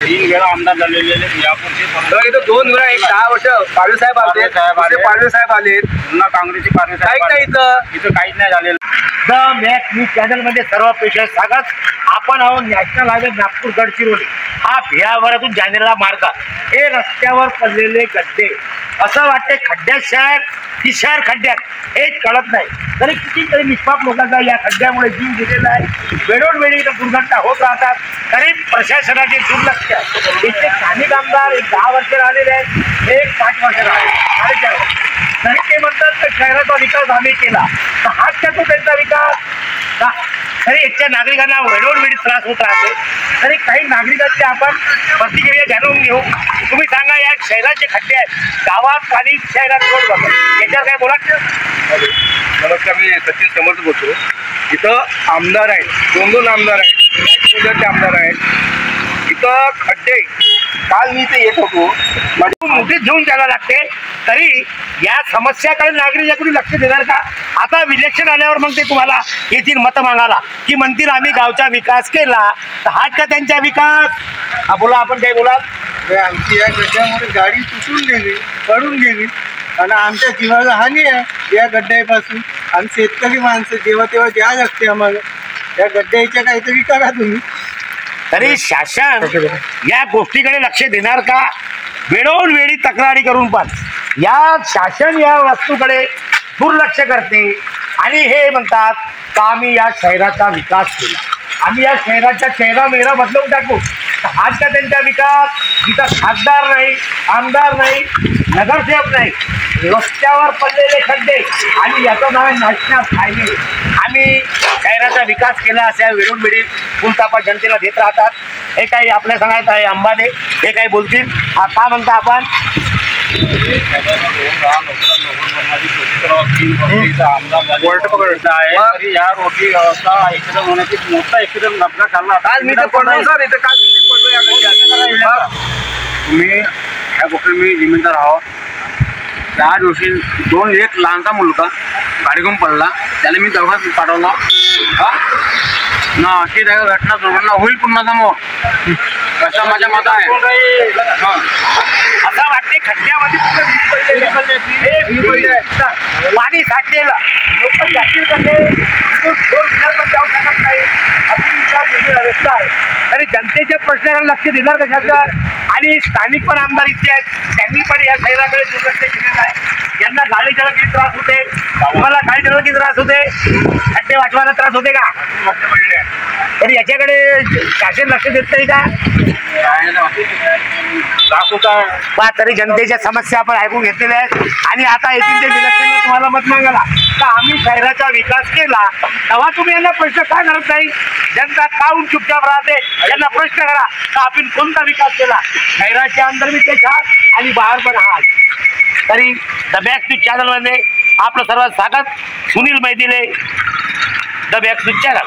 3 वेळा आमदार झालेले यापूर्वी इथं 2 वेळा 10 वर्ष पालवे साहेब आले पुन्हा काँग्रेसचे पालवे काहीच नाही इथं काहीच नाही झालेलं. द मॅक्स न्यूज चॅनल मध्ये सर्व प्रेक्षक स्वागत. आपण आहोत नॅशनल हायवे नागपूर गडचिरोली हा भियावरातून जानेला मार्ग. हे रस्त्यावर पडलेले खड्डे असं वाटते खड्ड्यात शहर की शहर खड्ड्यात हेच कळत नाही. तरी कितीतरी निष्पाप लोकांचा या खड्ड्यामुळे जीव गेलेला आहे. वेळोवेळी इथं दुर्घटना होत राहतात तरी प्रशासनाचे दुर्लक्ष. इथे स्थानिक आमदार 10 वर्ष राहिलेले आहेत, एक 5 वर्ष राहिले 4.5 वर्ष. तरी ते म्हणतात तर शहराचा विकास आम्ही केला तर हाच का तो त्यांचा विकास का? तरी इथच्या नागरिकांना वेळोवेळी त्रास होत राहते. तरी काही नागरिकांची आपण प्रतिक्रिया जाणून घेऊ. तुम्ही सांगा या शहराचे खड्डे आहेत गावात आणि शहरात रोड जातात याच्यावर काय बोला. नमस्कार, मी सचिन समर्थ बोलतो. इथं आमदार आहेत, 2 आमदार आहेत, आमदार आहेत. इथं खड्डे काल मी इथे येत होतो मोठीच घेऊन जायला लागते. तरी या समस्याकडे नागरिक याकडे लक्ष देणार का? आता इलेक्शन आल्यावर मग ते तुम्हाला येतील मतं मागायला की म्हणतील आम्ही गावचा विकास केला तर हाच का त्यांचा विकास? हा बोला, आपण काय बोला. आमची या गड्ड्यामुळे गाडी तुटून गेली, पडून गेली आणि आमच्या जीवाला हानी आहे या गड्ड्यापासून. आम्ही शेतकरी माणसं जेव्हा तेव्हा द्या लागते आम्हाला. या गड्ड्याच्या काहीतरी करा तुम्ही. तरी शासन या गोष्टीकडे लक्ष देणार का? वेळोवेळी तक्रारी करून पण या शासन या वस्तूकडे दुर्लक्ष करते आणि हे म्हणतात का आम्ही या शहराचा विकास केला, आम्ही या शहराचा चेहरा मेहरा बदलवून टाकू. आज का त्यांचा विकास? इथं खासदार नाही, आमदार नाही, नगरसेवक नाही, रस्त्यावर पडलेले खड्डे आणि याचं नाव नॅशनल हायवे. आम्ही शहराचा विकास केला अशा वेळोवेळी फुलतापा जनतेला देत राहतात. हे काही आपल्या सांगायचं आहे अंबाने, हे काही बोलतील. का म्हणता आपण? वर्ल्ड पकडता आहे तरी या रोटी असा ऍक्सिडेंट होण्याची मोठा ऍक्सिडेंट अपघात झाला. काल मी तर पडलो सर, इथं काल मी पडलो या गड्ड्यात. तुम्ही ह्या गोष्टी मी जिम्मेदार आहोत. त्या दिवशी एक लहानसा मुलगा गाडी घेऊन पडला, त्याला मी दवाखान्यात पाठवला ना. अशी घटना दुर्घटना होईल पुन्हा समोर असा माझ्या मत आहे. असं वाटते खड्ड्यामध्ये पाणी साठलेलं लोक जातील कसे पण जाऊ शकत नाही. रस्ता आहे तरी जनतेच्या प्रश्नाकडे लक्ष देणार कशाचं? आणि स्थानिक पण आमदार इथे आहेत, त्यांनी पण या शहराकडे दुर्लक्ष केलेलं आहे. यांना गाडी चालकीचा त्रास होते, तुम्हाला गाडी चालकीचा त्रास होते, खड्डे वाचवायला त्रास होते का? तरी याच्याकडे शासन लक्ष देत नाही का? तरी जनतेच्या समस्या आपण ऐकून घेतलेल्या आहेत आणि आता येथील ते विलक्षण तुम्हाला मत मागायला तर आम्ही शहराचा विकास केला तेव्हा तुम्ही यांना प्रश्न का करत नाही? जनता काहून चुपचाप राहते? यांना प्रश्न करा का आपण कोणता विकास केला शहराच्या अंदर मी त्याच्या आणि बाहेर पण आहात. तरी द मॅक्स न्यूज चॅनलमध्ये आपलं सर्वात स्वागत. Sunil Maidile, the Max news channel.